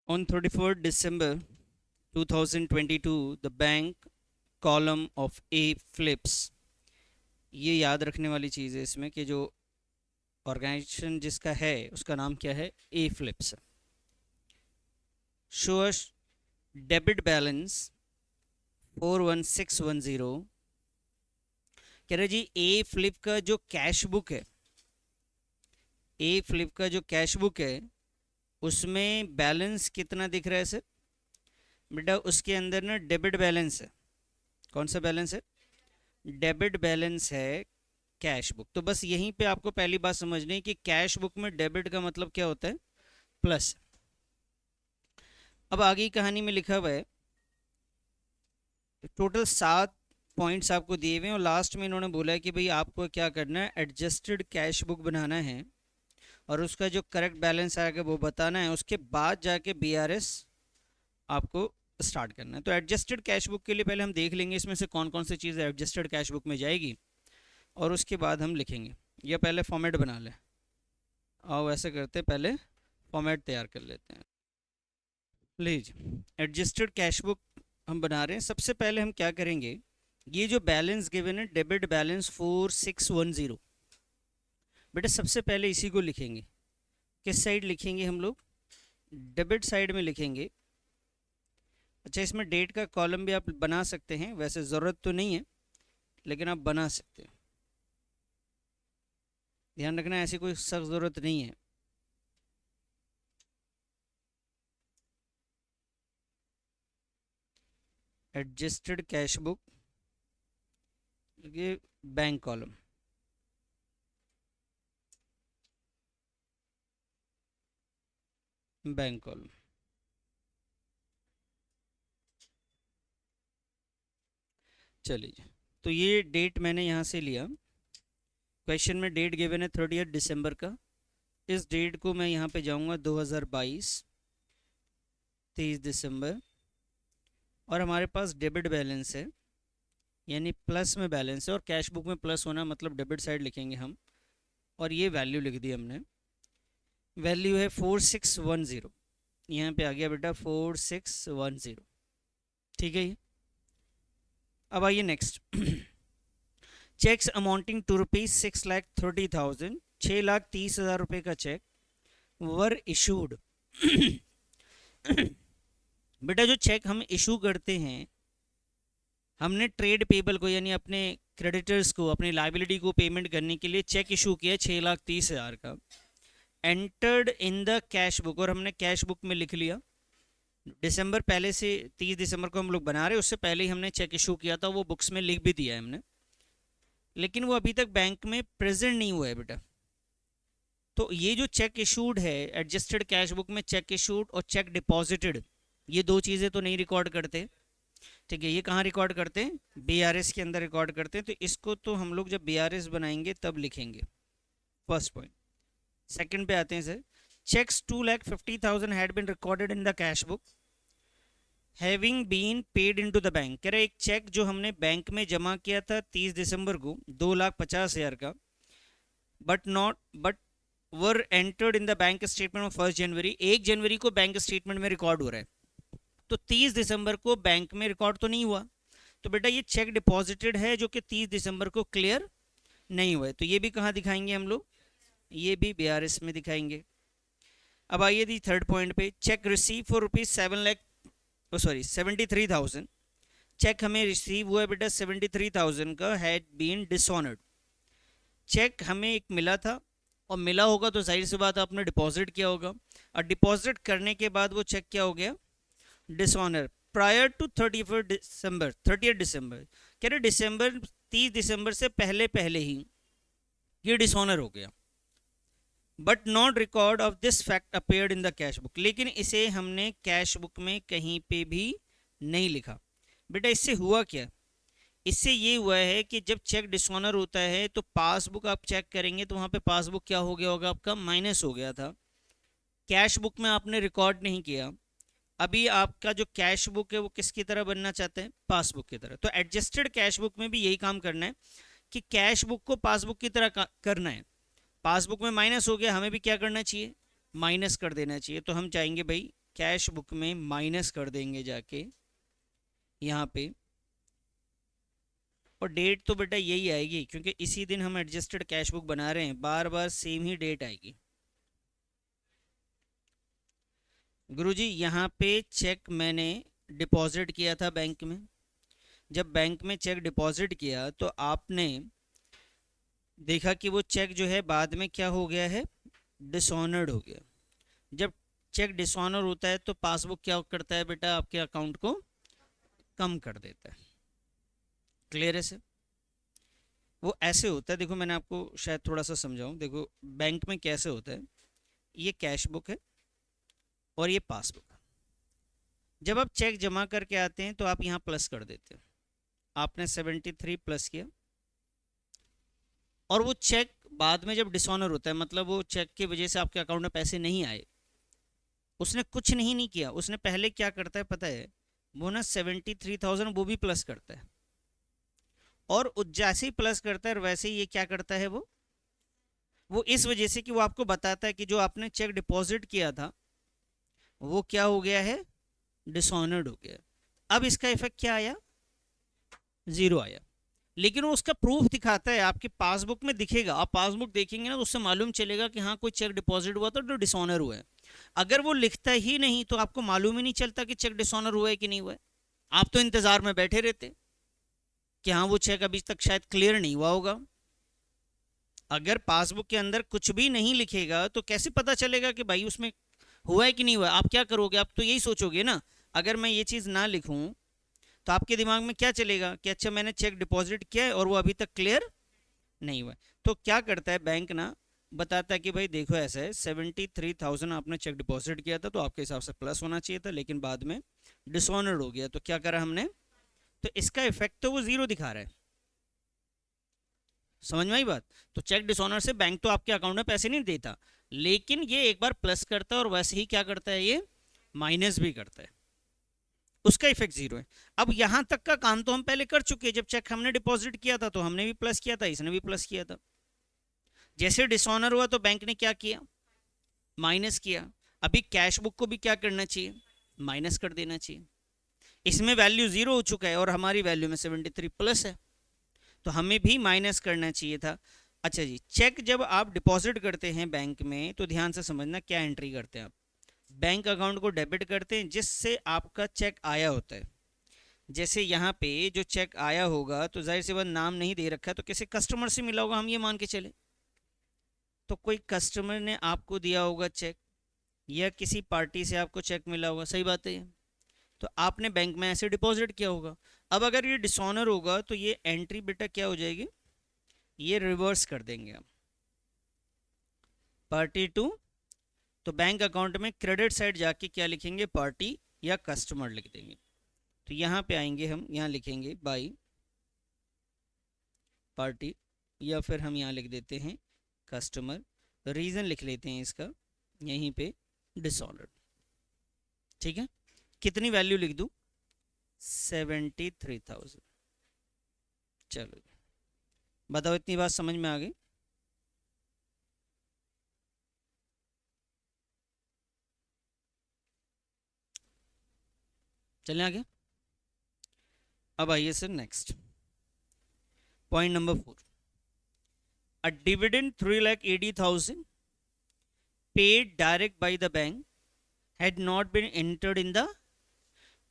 On 31st December 2022, the bank column of A flips. ये याद रखने वाली चीज़ है इसमें कि जो ऑर्गेनाइजेशन जिसका है उसका नाम क्या है, ए फ्लिप्स. Shows debit balance 41610. कह रहे जी ए फ्लिप का जो कैश बुक है, ए फ्लिप का जो कैश बुक है उसमें बैलेंस कितना दिख रहा है सर? बेटा उसके अंदर ना डेबिट बैलेंस है. कौन सा बैलेंस है? डेबिट बैलेंस है कैश बुक. तो बस यहीं पे आपको पहली बात समझनी है कि कैश बुक में डेबिट का मतलब क्या होता है? प्लस. अब आगे कहानी में लिखा हुआ है टोटल 7 पॉइंट्स आपको दिए हुए हैं और लास्ट में इन्होंने बोला है कि भाई आपको क्या करना है, एडजस्टेड कैश बुक बनाना है और उसका जो करेक्ट बैलेंस आएगा वो बताना है. उसके बाद जाके बीआरएस आपको स्टार्ट करना है. तो एडजस्टेड कैश बुक के लिए पहले हम देख लेंगे इसमें से कौन कौन सी चीज़ एडजस्टेड कैश बुक में जाएगी और उसके बाद हम लिखेंगे. या पहले फॉर्मेट बना लें. आओ ऐसे करते हैं, पहले फॉर्मेट तैयार कर लेते हैं. लीजिए एडजस्टेड कैश बुक हम बना रहे हैं. सबसे पहले हम क्या करेंगे, ये जो बैलेंस गिवन है डेबिट बैलेंस 4610, बेटा सबसे पहले इसी को लिखेंगे. किस साइड लिखेंगे हम लोग? डेबिट साइड में लिखेंगे. अच्छा इसमें डेट का कॉलम भी आप बना सकते हैं, वैसे ज़रूरत तो नहीं है लेकिन आप बना सकते हैं. ध्यान रखना ऐसी कोई सख्त ज़रूरत नहीं है. एडजस्टेड कैश बुक, ये बैंक कॉलम, बैंक कॉलम. चलिए तो ये डेट मैंने यहाँ से लिया. क्वेश्चन में डेट गिवन है 30 दिसंबर का. इस डेट को मैं यहाँ पे जाऊँगा 2022 23 दिसंबर और हमारे पास डेबिट बैलेंस है यानी प्लस में बैलेंस है और कैश बुक में प्लस होना मतलब डेबिट साइड लिखेंगे हम. और ये वैल्यू लिख दी हमने. वैल्यू है 4610. यहाँ पे आ गया बेटा 4610. ठीक है ये. अब आइए next. Cheques amounting to rupees 6,30,000, 6,30,000 रुपये का चेक वर इशूड. बेटा जो चेक हम इशू करते हैं, हमने ट्रेड पेबल को यानी अपने क्रेडिटर्स को अपनी लाइबिलिटी को पेमेंट करने के लिए चेक इशू किया 6,30,000 का. Entered in the cash book, और हमने कैश बुक में लिख लिया. दिसंबर पहले से 30 दिसंबर को हम लोग बना रहे हैं, उससे पहले ही हमने चेक इशू किया था, वो बुक्स में लिख भी दिया है हमने, लेकिन वो अभी तक बैंक में प्रेजेंट नहीं हुआ है बेटा. तो ये जो चेक इशूड है एडजस्टेड कैश बुक में, चेक इशूड और चेक डिपॉजिटेड, ये दो चीज़ें तो नहीं रिकॉर्ड करते. ठीक है, ये कहाँ रिकॉर्ड करते हैं? बीआरएस के अंदर रिकॉर्ड करते हैं. तो इसको तो हम लोग जब बीआरएस बनाएंगे तब लिखेंगे. First point. सेकंड पे आते हैं sir. Cheques 2,50,000 had been recorded in the cash book having been paid into the bank. कह रहे एक चेक जो हमने बैंक में जमा किया था 30 दिसंबर को 2,50,000 का, but were entered in the bank statement of 1 जनवरी. 1 जनवरी को बैंक स्टेटमेंट में रिकॉर्ड हो रहा है, तो 30 दिसंबर को बैंक में रिकॉर्ड तो नहीं हुआ. तो बेटा ये चेक डिपॉजिटेड है जो कि 30 दिसंबर को क्लियर नहीं हुआ है. तो ये भी कहाँ दिखाएंगे हम लोग? ये भी बीआरएस में दिखाएंगे. अब आइए दी थर्ड पॉइंट पे. Cheque receive for rupees 73,000. Cheque हमें रिसीव हुआ है बेटा 73,000 का, हैड बीन डिसऑनर्ड. चेक हमें एक मिला था और मिला होगा तो जाहिर सी बात आपने डिपॉजिट किया होगा, और डिपॉजिट करने के बाद वो चेक क्या हो गया? डिसऑनर. प्रायर टू 30 दिसंबर, कह रहे दिसंबर 30 दिसंबर से पहले पहले ही ये डिसऑनर हो गया. But not record of this fact appeared in the cash book. लेकिन इसे हमने कैश बुक में कहीं पे भी नहीं लिखा. बेटा इससे हुआ क्या? इससे ये हुआ है कि जब चेक डिसऑनर होता है तो पासबुक आप चेक करेंगे तो वहाँ पे पासबुक क्या हो गया होगा आपका? माइनस हो गया था. कैश बुक में आपने रिकॉर्ड नहीं किया. अभी आपका जो कैश बुक है वो किसकी तरह बनना चाहते हैं? पासबुक की तरह. तो एडजस्टेड कैश बुक में भी यही काम करना है कि कैश बुक को पासबुक की तरह करना है. पासबुक में माइनस हो गया, हमें भी क्या करना चाहिए? माइनस कर देना चाहिए. तो हम चाहेंगे भाई कैश बुक में माइनस कर देंगे जाके यहाँ पे, और डेट तो बेटा यही आएगी क्योंकि इसी दिन हम एडजस्टेड कैश बुक बना रहे हैं, बार बार सेम ही डेट आएगी। गुरुजी यहाँ पे चेक मैंने डिपॉजिट किया था बैंक में, जब बैंक में चेक डिपॉजिट किया तो आपने देखा कि वो चेक जो है बाद में क्या हो गया है, डिसऑनर्ड हो गया। जब चेक डिसऑनर होता है तो पासबुक क्या करता है बेटा, आपके अकाउंट को कम कर देता है। क्लियर है सर? वो ऐसे होता है, देखो मैंने आपको शायद थोड़ा सा समझाऊं। देखो बैंक में कैसे होता है, ये कैश बुक है और ये पासबुक। जब आप चेक जमा करके आते हैं तो आप यहाँ प्लस कर देते हो, आपने 73 प्लस किया, और वो चेक बाद में जब डिसऑनर होता है, मतलब वो चेक की वजह से आपके अकाउंट में पैसे नहीं आए, उसने कुछ नहीं किया, उसने पहले क्या करता है पता है, वो ना 73,000 वो भी प्लस करता है, और जैसे ही प्लस करता है वैसे ही ये क्या करता है, वो इस वजह से कि वो आपको बताता है कि जो आपने चेक डिपॉजिट किया था वो क्या हो गया है, डिसऑनर्ड हो गया। अब इसका इफेक्ट क्या आया, जीरो आया, लेकिन वो उसका प्रूफ दिखाता है, आपके पासबुक में दिखेगा, आप पासबुक देखेंगे ना तो उससे मालूम चलेगा कि हाँ कोई चेक डिपॉजिट हुआ था तो डिसऑनर हुआ है। अगर वो लिखता ही नहीं तो आपको मालूम ही नहीं चलता कि चेक डिसऑनर हुआ है कि नहीं हुआ है, आप तो इंतजार में बैठे रहते कि हाँ वो चेक अभी तक शायद क्लियर नहीं हुआ होगा। अगर पासबुक के अंदर कुछ भी नहीं लिखेगा तो कैसे पता चलेगा कि भाई उसमें हुआ है कि नहीं हुआ है? आप क्या करोगे, आप तो यही सोचोगे ना, अगर मैं ये चीज़ ना लिखूं तो आपके दिमाग में क्या चलेगा कि अच्छा मैंने चेक डिपॉजिट किया है और वो अभी तक क्लियर नहीं हुआ है। तो क्या करता है बैंक ना, बताता है कि भाई देखो ऐसा है, 73,000 आपने चेक डिपॉजिट किया था तो आपके हिसाब से प्लस होना चाहिए था, लेकिन बाद में डिसऑनर्ड हो गया, तो क्या करा हमने, तो इसका इफेक्ट तो वो जीरो दिखा रहा है। समझ में आई बात? तो चेक डिसऑनर से बैंक तो आपके अकाउंट में पैसे नहीं देता, लेकिन ये एक बार प्लस करता है और वैसे ही क्या करता है, ये माइनस भी करता है, उसका इफेक्ट जीरो है। अब यहां तक का काम तो हम पहले कर चुके हैं, जब चेक हमने डिपॉजिट किया था तो हमने भी प्लस किया था, इसने भी प्लस किया था। जैसे डिसऑनर हुआ तो बैंक ने क्या किया, माइनस किया। अभी कैश बुक को भी क्या करना चाहिए, माइनस कर देना चाहिए। इसमें वैल्यू जीरो हो चुका है और हमारी वैल्यू में 73 प्लस है, तो हमें भी माइनस करना चाहिए था। अच्छा जी, चेक जब आप डिपॉजिट करते हैं बैंक में तो ध्यान से समझना क्या एंट्री करते हैं आप, बैंक अकाउंट को डेबिट करते हैं जिससे आपका चेक आया होता है। जैसे यहाँ पे जो चेक आया होगा तो जाहिर सी बात नाम नहीं दे रखा है तो किसी कस्टमर से मिला होगा, हम ये मान के चले, तो कोई कस्टमर ने आपको दिया होगा चेक, या किसी पार्टी से आपको चेक मिला होगा, सही बात है ये, तो आपने बैंक में ऐसे डिपॉजिट किया होगा। अब अगर ये डिसऑनर होगा तो ये एंट्री बेटा क्या हो जाएगी, ये रिवर्स कर देंगे हम, पार्टी टू, तो बैंक अकाउंट में क्रेडिट साइड जाके क्या लिखेंगे, पार्टी या कस्टमर लिख देंगे। तो यहाँ पे आएंगे हम, यहाँ लिखेंगे बाई पार्टी, या फिर हम यहाँ लिख देते हैं कस्टमर, रीज़न लिख लेते हैं इसका यहीं पे, डिसऑर्डर। ठीक है, कितनी वैल्यू लिख दूँ, 73,000। चलो बताओ, इतनी बात समझ में आ गई? चलें आगे। अब आइए sir next point number 4, a dividend 3,80,000 paid direct by the bank had not been entered in the,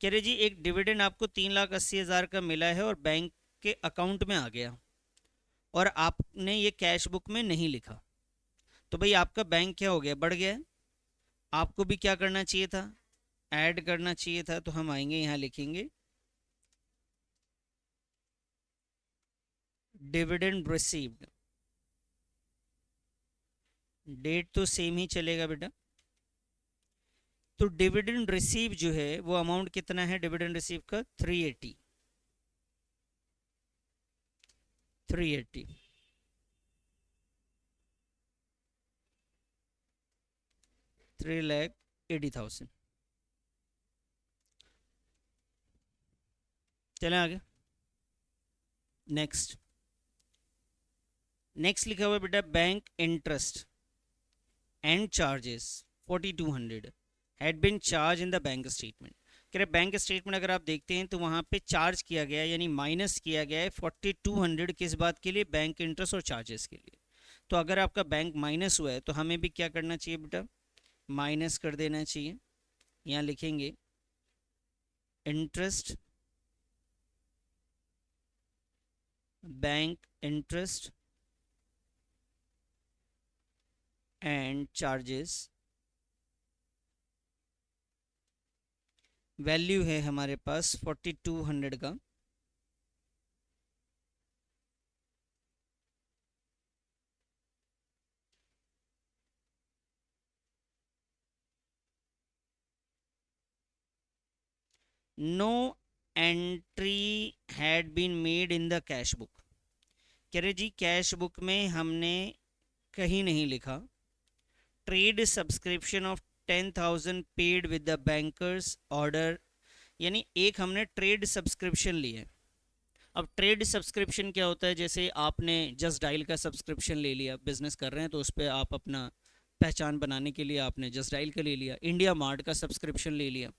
कह रहे जी एक डिविडेंड आपको 3,80,000 का मिला है और बैंक के अकाउंट में आ गया और आपने ये कैश बुक में नहीं लिखा, तो भाई आपका बैंक क्या हो गया, बढ़ गया है। आपको भी क्या करना चाहिए था, ऐड करना चाहिए था। तो हम आएंगे यहाँ लिखेंगे डिविडेंड रिसीव्ड, डेट तो सेम ही चलेगा बेटा। तो डिविडेंड रिसीव जो है वो अमाउंट कितना है, डिविडेंड रिसीव का 380, 380, $3,80,000। चलें आगे, नेक्स्ट। नेक्स्ट लिखा हुआ है बेटा bank interest and charges 4,200, had been charge in the bank statement. कह रहे बैंक स्टेटमेंट अगर आप देखते हैं तो वहाँ पे चार्ज किया गया है, यानी माइनस किया गया है 4200 किस बात के लिए, बैंक इंटरेस्ट और चार्जेस के लिए। तो अगर आपका बैंक माइनस हुआ है तो हमें भी क्या करना चाहिए बेटा, माइनस कर देना चाहिए। यहाँ लिखेंगे interest, bank interest and charges, value है हमारे पास 4200 का। No entry had been made in the cash book. कह रहे जी कैश बुक में हमने कहीं नहीं लिखा। Trade subscription of 10,000 paid with the bankers order, यानी एक हमने ट्रेड सब्सक्रिप्शन लिया है। अब ट्रेड सब्सक्रिप्शन क्या होता है, जैसे आपने जस्ट डायल का सब्सक्रिप्शन ले लिया, बिजनेस कर रहे हैं तो उस पर आप अपना पहचान बनाने के लिए आपने जस्ट डायल का ले लिया, इंडिया मार्ट का सब्सक्रिप्शन ले लिया।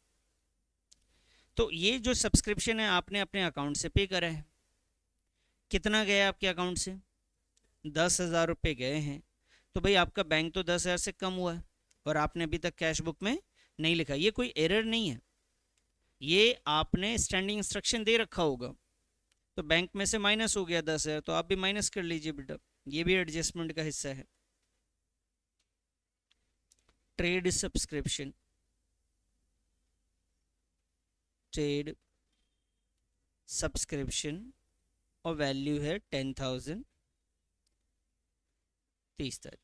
तो ये जो सब्सक्रिप्शन है आपने अपने अकाउंट से पे करा है। कितना गया आपके अकाउंट से, 10,000 रुपये गए हैं। तो भाई आपका बैंक तो 10,000 से कम हुआ है और आपने अभी तक कैश बुक में नहीं लिखा। ये कोई एरर नहीं है, ये आपने स्टैंडिंग इंस्ट्रक्शन दे रखा होगा। तो बैंक में से माइनस हो गया 10,000, तो आप भी माइनस कर लीजिए बेटा, ये भी एडजस्टमेंट का हिस्सा है। ट्रेड सब्सक्रिप्शन, ट्रेड सब्सक्रिप्शन और वैल्यू है 10,000, 30 तारीख।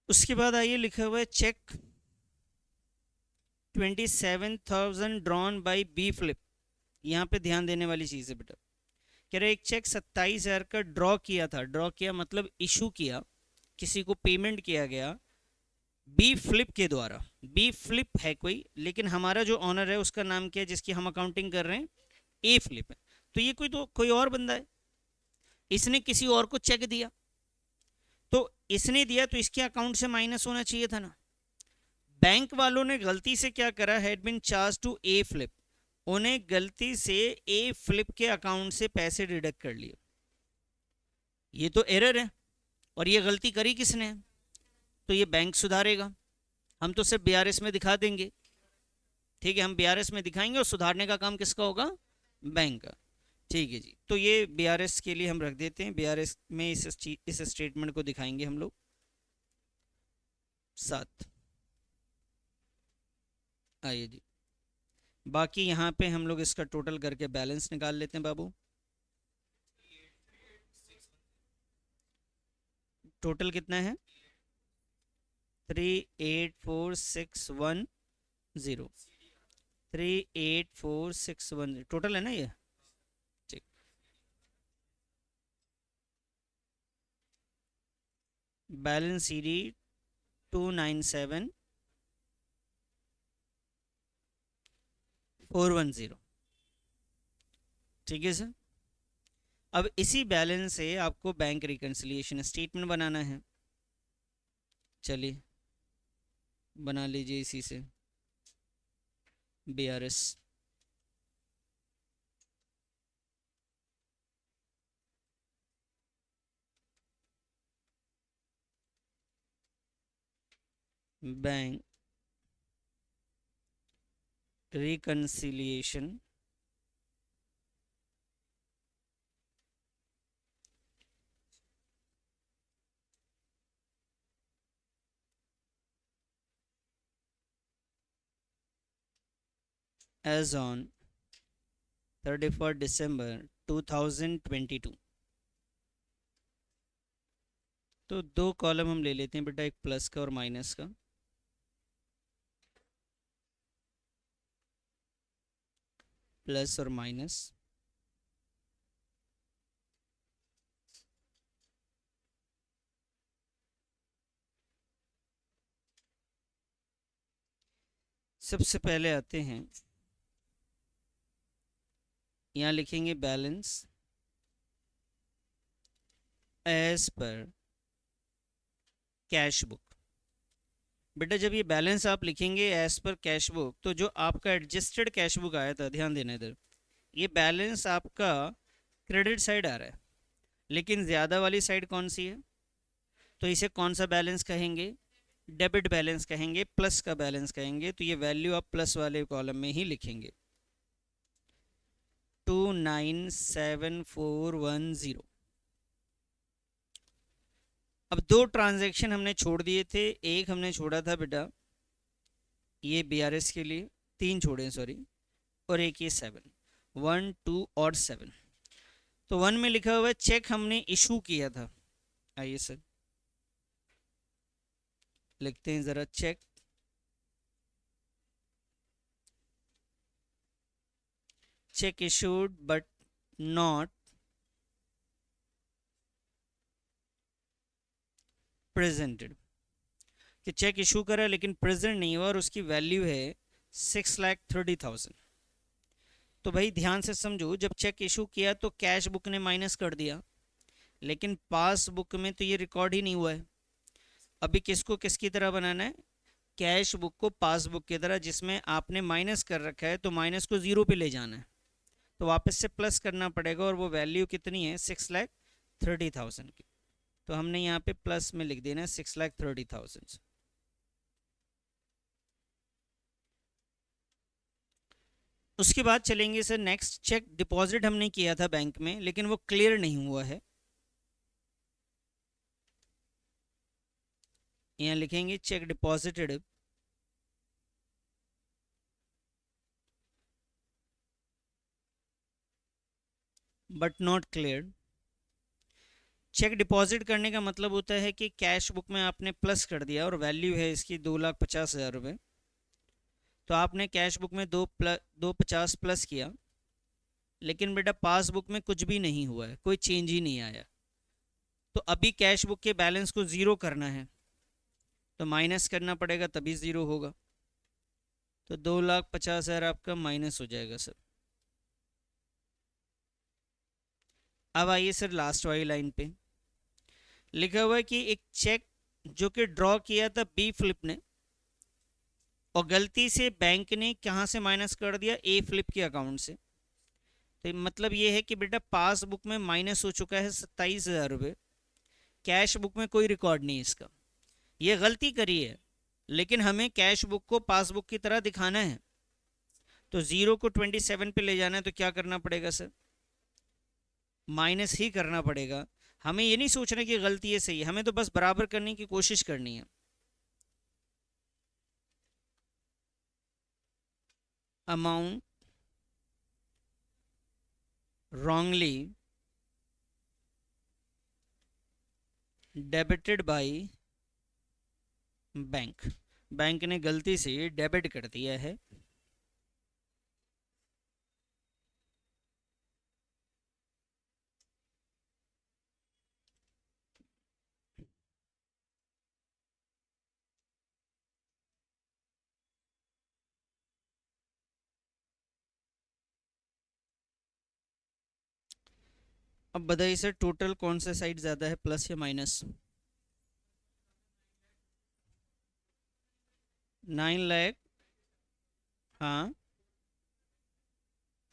उसके बाद आइए लिखा हुआ है cheque 27,000 drawn by B Philip. यहाँ पे ध्यान देने वाली चीज़ है बेटा। कह रहे एक चेक 27,000 का ड्रॉ किया था, ड्रॉ किया मतलब इशू किया, किसी को पेमेंट किया गया बी फ्लिप के द्वारा। बी फ्लिप है कोई, लेकिन हमारा जो ऑनर है उसका नाम क्या है जिसकी हम अकाउंटिंग कर रहे हैं, ए फ्लिप है। तो ये कोई और बंदा है, इसने किसी और को चेक दिया, तो इसने दिया तो इसके अकाउंट से माइनस होना चाहिए था ना। बैंक वालों ने गलती से क्या करा, had been charge to A Philip, उन्हें गलती से ए फ्लिप के अकाउंट से पैसे डिडक्ट कर लिए। ये तो एरर है, और ये गलती करी किसने है? तो ये बैंक सुधारेगा, हम तो सिर्फ बीआरएस में दिखा देंगे। ठीक है, हम बीआरएस में दिखाएंगे और सुधारने का काम किसका होगा, बैंक का। ठीक है जी, तो ये बीआरएस के लिए हम रख देते हैं, बीआरएस में इस स्टेटमेंट को दिखाएंगे हम लोग 7। आइए जी, बाकी यहाँ पे हम लोग इसका टोटल करके बैलेंस निकाल लेते हैं बाबू। टोटल कितना है, 384,610, 384,610 टोटल है ना ये। ठीक, बैलेंस सीडी 297,410। ठीक है सर। अब इसी बैलेंस से आपको बैंक रिकन्सिलिएशन स्टेटमेंट बनाना है। चलिए बना लीजिए इसी से BRS. Bank reconciliation as on 31st December 2022। तो दो कॉलम हम ले लेते हैं बेटा, एक प्लस का और माइनस का। प्लस और माइनस, सबसे पहले आते हैं, यहाँ लिखेंगे balance as per cash book. बेटा जब ये बैलेंस आप लिखेंगे एज पर कैश बुक, तो जो आपका एडजस्टेड कैश बुक आया था, ध्यान देना इधर, ये बैलेंस आपका क्रेडिट साइड आ रहा है, लेकिन ज़्यादा वाली साइड कौन सी है? तो इसे कौन सा बैलेंस कहेंगे? डेबिट बैलेंस कहेंगे, प्लस का बैलेंस कहेंगे। तो ये वैल्यू आप प्लस वाले कॉलम में ही लिखेंगे, 297410। अब दो ट्रांजैक्शन हमने छोड़ दिए थे, एक हमने छोड़ा था बेटा ये बीआरएस के लिए, तीन छोड़े सॉरी, और एक ये 7, 1 2 और 7। तो 1 में लिखा हुआ है चेक हमने इशू किया था। आइए सर लिखते हैं ज़रा, check issued but not presented, कि चेक इशू करा लेकिन प्रेजेंट नहीं हुआ और उसकी वैल्यू है 6,30,000। तो भाई ध्यान से समझो, जब चेक इशू किया तो कैश बुक ने माइनस कर दिया, लेकिन पास बुक में तो ये रिकॉर्ड ही नहीं हुआ है। अभी किसको किसकी तरह बनाना है? कैश बुक को पासबुक की तरह, जिसमें आपने माइनस कर रखा है तो माइनस को ज़ीरो पे ले जाना है, तो वापस से प्लस करना पड़ेगा, और वो वैल्यू कितनी है? 6,30,000 की। तो हमने यहाँ पे प्लस में लिख देना है 6,30,000। उसके बाद चलेंगे सर नेक्स्ट, चेक डिपॉजिट हमने किया था बैंक में लेकिन वो क्लियर नहीं हुआ है। यहाँ लिखेंगे cheque deposited but not cleared. Cheque deposit करने का मतलब होता है कि कैश बुक में आपने प्लस कर दिया और वैल्यू है इसकी 2,50,000 रुपये, तो आपने कैश बुक में 250 प्लस किया, लेकिन बेटा पासबुक में कुछ भी नहीं हुआ है, कोई चेंज ही नहीं आया। तो अभी कैश बुक के बैलेंस को ज़ीरो करना है, तो माइनस करना पड़ेगा तभी ज़ीरो होगा। तो 2,50,000 आपका माइनस हो जाएगा सर। अब आइए सर लास्ट वाली लाइन पे, लिखा हुआ है कि एक चेक जो कि ड्रॉ किया था बी फ्लिप ने, और गलती से बैंक ने कहाँ से माइनस कर दिया? ए फ्लिप के अकाउंट से। तो मतलब ये है कि बेटा पासबुक में माइनस हो चुका है 27,000 रुपये, कैश बुक में कोई रिकॉर्ड नहीं इसका। ये गलती करी है, लेकिन हमें कैश बुक को पासबुक की तरह दिखाना है, तो ज़ीरो को 27 पे ले जाना है, तो क्या करना पड़ेगा सर? माइनस ही करना पड़ेगा। हमें ये नहीं सोचना कि गलती है सही है, हमें तो बस बराबर करने की कोशिश करनी है। Amount wrongly debited by bank, bank ने गलती से डेबिट कर दिया है अब बताइए सर टोटल कौन सा साइड ज़्यादा है, प्लस या माइनस? 9,00,000, हाँ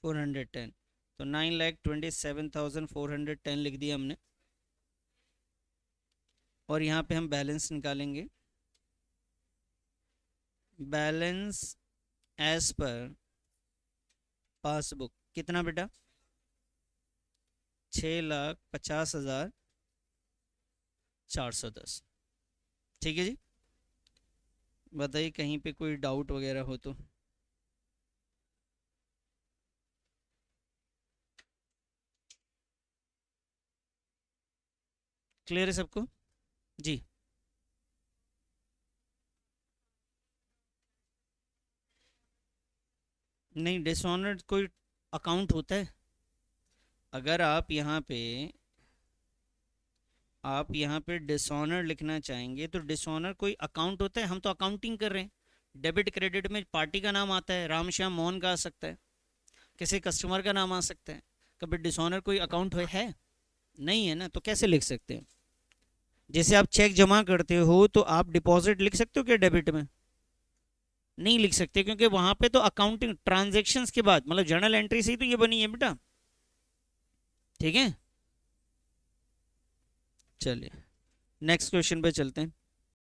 410, तो 9,27,410 लिख दिया हमने, और यहाँ पे हम बैलेंस निकालेंगे। बैलेंस एज पर पासबुक कितना बेटा? 6,50,410। ठीक है जी, बताइए कहीं पे कोई डाउट वगैरह हो तो। क्लियर है सबको? जी। नहीं, डिसऑनर्ड कोई अकाउंट होता है? अगर आप यहाँ पे डिसऑनर लिखना चाहेंगे तो डिसऑनर कोई अकाउंट होता है? हम तो अकाउंटिंग कर रहे हैं, डेबिट क्रेडिट में पार्टी का नाम आता है, राम श्याम मोहन का आ सकता है, किसी कस्टमर का नाम आ सकता है। कभी डिसऑनर कोई अकाउंट है? नहीं है ना, तो कैसे लिख सकते हैं? जैसे आप चेक जमा करते हो तो आप डिपॉजिट लिख सकते हो क्या डेबिट में? नहीं लिख सकते, क्योंकि वहां पे तो अकाउंटिंग ट्रांजैक्शंस के बाद मतलब जर्नल एंट्री से ही तो ये बनी है बेटा। ठीक है, चलिए नेक्स्ट क्वेश्चन पे चलते हैं।